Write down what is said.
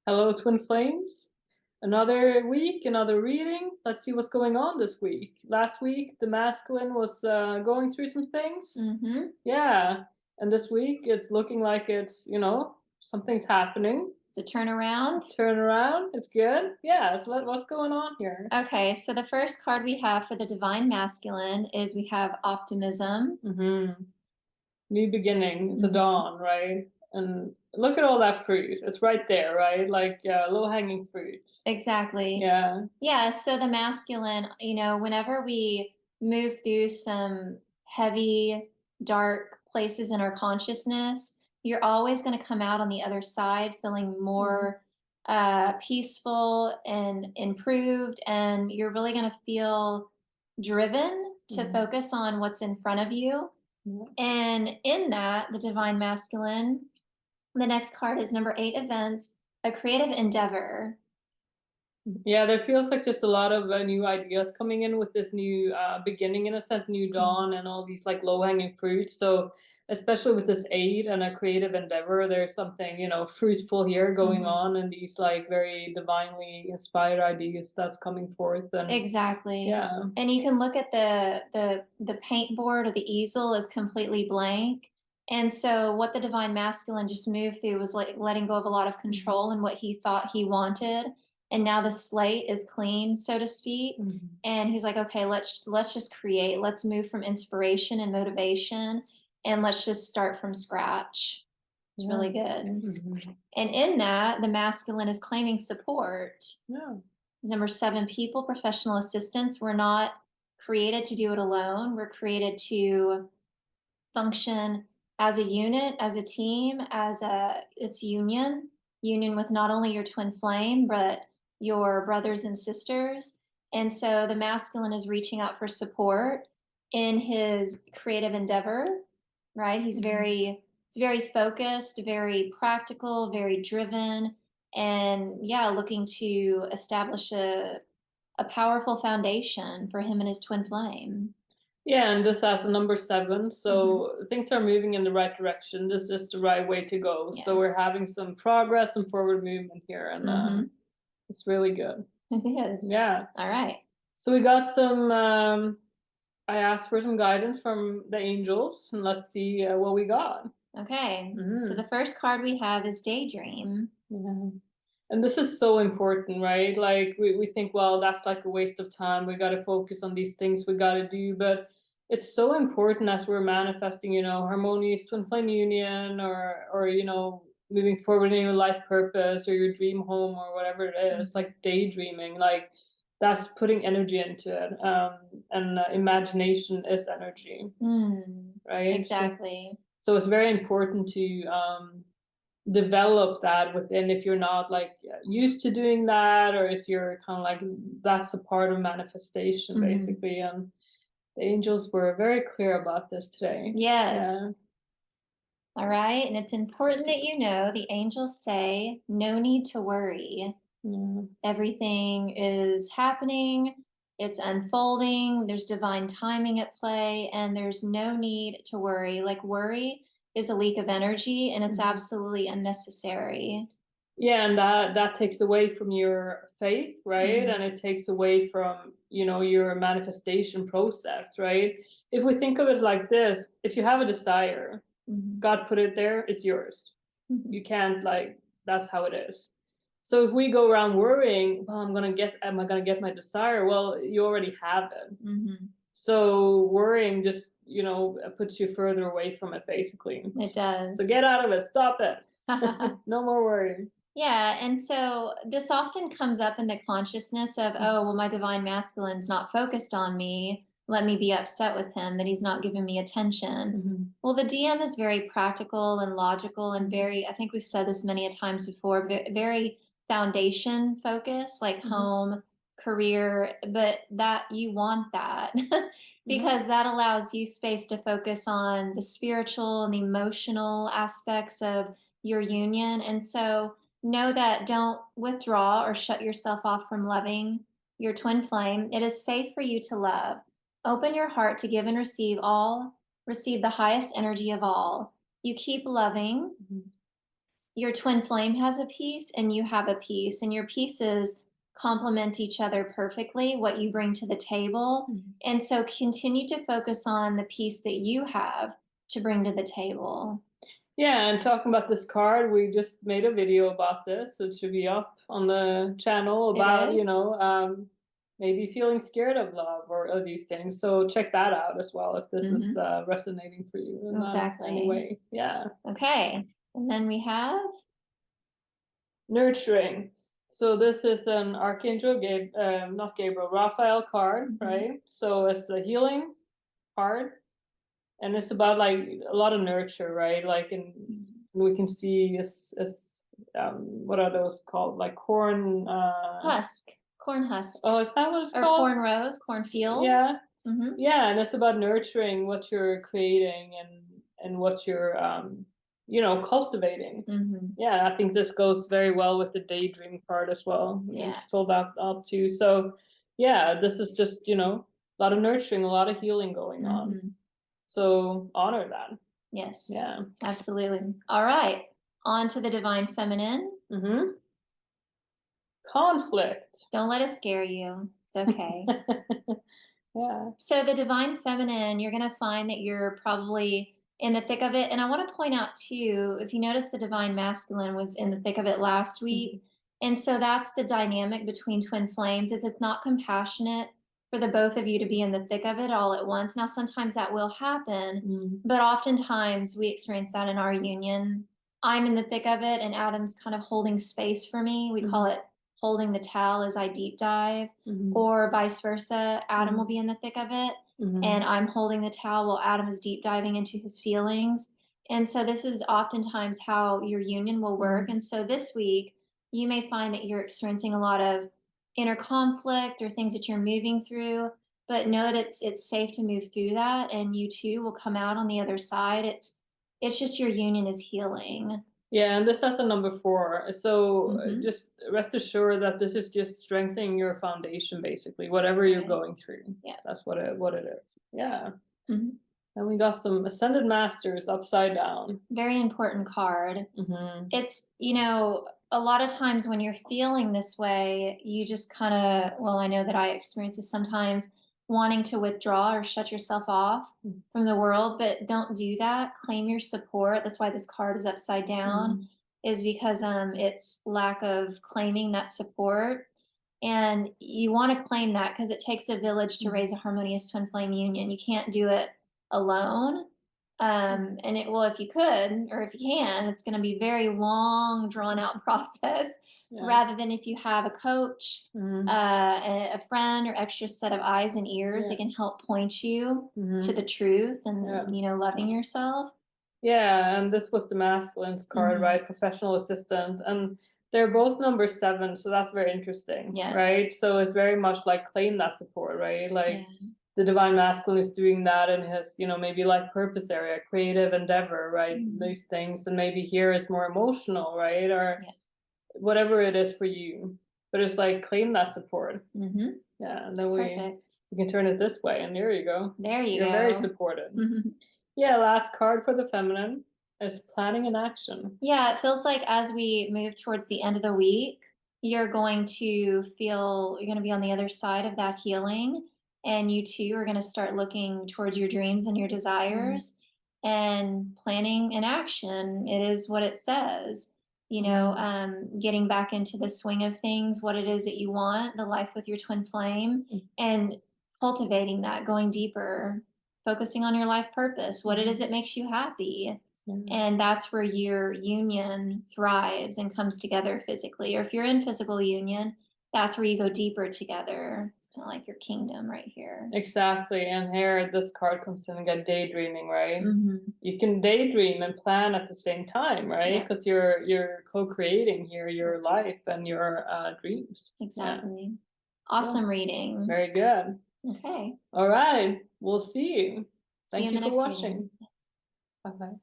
Hello, Twin Flames. Another week, another reading. Let's see what's going on this week. Last week, the masculine was going through some things. Mm-hmm. Yeah. And this week, it's looking like something's happening. It's a turnaround. Turn around. It's good. Yeah. So what's going on here? Okay, so the first card we have for the divine masculine is we have optimism. Mm-hmm. New beginning. It's a Mhm. dawn, right? And look at all that fruit. It's right there, right? Like low-hanging fruits. Exactly. Yeah. Yeah, so the masculine, whenever we move through some heavy, dark places in our consciousness, you're always going to come out on the other side feeling Mhm. more peaceful and improved, and you're really going to feel driven to Mhm. focus on what's in front of you. Yeah. And in that, the divine masculine, the next card is number 8 events, a creative endeavor. Yeah, there feels like just a lot of new ideas coming in with this new beginning, in a sense, new dawn, and all these like low-hanging fruits. So, especially with this aid and a creative endeavor, there's something, fruitful here going Mhm. on, and these like very divinely inspired ideas that's coming forth. And Exactly. yeah. And you can look at the paint board or the easel is completely blank. And so what the divine masculine just moved through was like letting go of a lot of Mhm. control and what he thought he wanted. And now the slate is clean, so to speak. Mhm. And he's like, okay, let's just create. Let's move from inspiration and motivation and let's just start from scratch. It's Yeah. really good. Mhm. And in that, the masculine is claiming support. Yeah. Number 7, people, professional assistants. We're not created to do it alone. We're created to function as a unit, as a team, it's union with not only your twin flame, but your brothers and sisters. And so the masculine is reaching out for support in his creative endeavor, right? Mhm. He's very focused, very practical, very driven, and yeah, looking to establish a powerful foundation for him and his twin flame. Yeah, and this has a number 7, Hmm. so things are moving in the right direction. This is the right way to go. So we're Yes. having some progress and forward movement here, and Mm-hmm. it's really good. It is. Yeah. All right. So we got some. I asked for some guidance from the angels, and let's see what we got. Okay. So Hmm. the first card we have is Daydream. Yeah. And this is so important, right? Like we think, well, that's like a waste of time. We got to focus on these things we got to do, but it's so important as we're manifesting, harmonious twin flame union, or moving forward in your life purpose or your dream home or whatever it is, Mhm. like daydreaming, like that's putting energy into it. And imagination is energy, right? Exactly. So it's very important to develop that within, if you're not like used to doing that, or if you're kind of like, that's a part of manifestation Hmm. basically. And the angels were very clear about this today. Yeah. Yes. All right. And it's important that you know the angels say no need to worry. Yeah. Everything is happening, it's unfolding, there's divine timing at play, and there's no need to worry. Like, worry is a leak of energy and it's Mhm. absolutely unnecessary. Yeah, and that takes away from your faith, right? Mm-hmm. And it takes away from, your manifestation process, right? If we think of it like this, if you have a desire, Mm-hmm. God put it there, it's yours. Mm-hmm. You can't, like, that's how it is. So if we go around worrying, well, am I gonna get my desire? Well, you already have it. Mm-hmm. So worrying just, puts you further away from it, basically. It So does. get out of it. Stop it. No more worrying. Yeah, and so this often comes up in the consciousness of, oh, well, my divine masculine's not focused on me. Let me be upset with him that he's not giving me attention. Mhm. Well, the DM is very practical and logical and Mhm. very, I think we've said this many a times before, very foundation focused, like Mhm. home, career, but that you want that Yeah. because that allows you space to focus on the spiritual and the emotional aspects of your union. And so, know that don't withdraw or shut yourself off from loving your twin flame. It is safe for you to love. Open your heart to give and receive the highest energy of all. You keep loving, Mhm. your twin flame has a piece and you have a piece, and your pieces complement each other perfectly, what you bring to the table. Mhm. And so continue to focus on the piece that you have to bring to the table. Yeah, and talking about this card, we just made a video about this. It should be up on the channel It about, is? maybe feeling scared of love or these things. So check that out as well if this is Mhm. resonating for you in any Exactly. way. Yeah. Okay. And then we have Nurturing. So this is an Archangel, not Gabriel, Raphael card, mhm, right? So it's the healing card, and it's about like a lot of nurture, right? Like, in mhm. we can see what are those called? Like corn. Husk, corn husk, Oh, is that what it's or called? corn rows, corn Yeah, fields. Mhm. yeah, and it's about nurturing what you're creating and what you're cultivating. Mhm. Yeah, I think this goes very well with the daydream part as well. You Yeah. sold out too. So yeah, this is just, a lot of nurturing, a lot of healing going on. Mhm. So honor that. Yes. Yeah. Absolutely. All right. On to the divine feminine. Mm-hmm. Conflict. Don't let it scare you. It's okay. Yeah. So the divine feminine, you're going to find that you're probably in the thick of it. And I want to point out too, if you notice, the divine masculine was in the thick of it last Mhm. week. And so that's the dynamic between twin flames. It's not compassionate for the both of you to be in the thick of it all at once. Now sometimes that will happen, Mhm. but oftentimes we experience that in our union. I'm in the thick of it and Adam's kind of holding space for me. We call Mhm. it holding the towel as I deep dive, Mhm. or vice versa. Adam will Mhm. be in the thick of it, and Mhm. I'm holding the towel while Adam is deep diving into his feelings. And so this is oftentimes how your union will work. Mhm. And so this week, you may find that you're experiencing a lot of inner conflict or things that you're moving through, but know that it's safe to move through that, and you too will come out on the other side. It's just your union is healing. Yeah, and this has a number 4. So Hmm. just rest assured that this is just strengthening your foundation, basically, whatever you're Right. going through. Yeah. That's what it is. Yeah. Hmm. And we got some ascended masters upside down. Very important card. Hmm. It's, a lot of times when you're feeling this way, you just kind of, well, I know that I experience this sometimes, wanting to withdraw or shut yourself off from the world, but don't do that. Claim your support. That's why this card is upside down, Hmm. is because it's lack of claiming that support. And you want to claim that because it takes a village to raise a harmonious twin flame union. You can't do it alone. And it will, if you could, or if you can, it's going to be very long, drawn out process, Yeah. rather than if you have a coach, Hmm. a friend, or extra set of eyes and ears that Yeah. can help point you to Hmm. the truth Yeah. and, loving yourself. Yeah, and this was the masculine's card, Hmm. right? Professional assistant. And they're both number 7, so that's very interesting, Yeah. right? So it's very much like claim that support, right? Yeah. Like the divine masculine is doing that in his, maybe life purpose area, creative endeavor, right? Hmm. These things. And maybe here is more emotional, right? Or Yeah. whatever it is for you. But it's like claim that support. Hmm. Yeah. And then Perfect. we can turn it this way, and there you go. There you You're very go. supported. Yeah, last card for the feminine is planning and action. Yeah, it feels like as we move towards the end of the week, you're going to be on the other side of that healing. And you too are going to start looking towards your dreams and your Mhm. desires and planning and action. It is what it says. Mhm. Getting back into the swing of things, what it is that you want, the life with your twin flame, and cultivating that, going deeper, focusing on your life purpose, what it is Mhm. that makes you happy, Yeah. and that's where your union thrives and comes together physically. Or if you're in physical union, that's where you go deeper together. It's kind of like your kingdom right here. Exactly. And here this card comes in again, daydreaming, right? Hmm. You can daydream and plan at the same time, right? Yeah, Because you're co-creating here your life and your dreams. Yeah. exactly. Cool. Awesome reading. Very good. Okay. All right. We'll see you. See you Thank in the you for next reading. watching. Bye bye.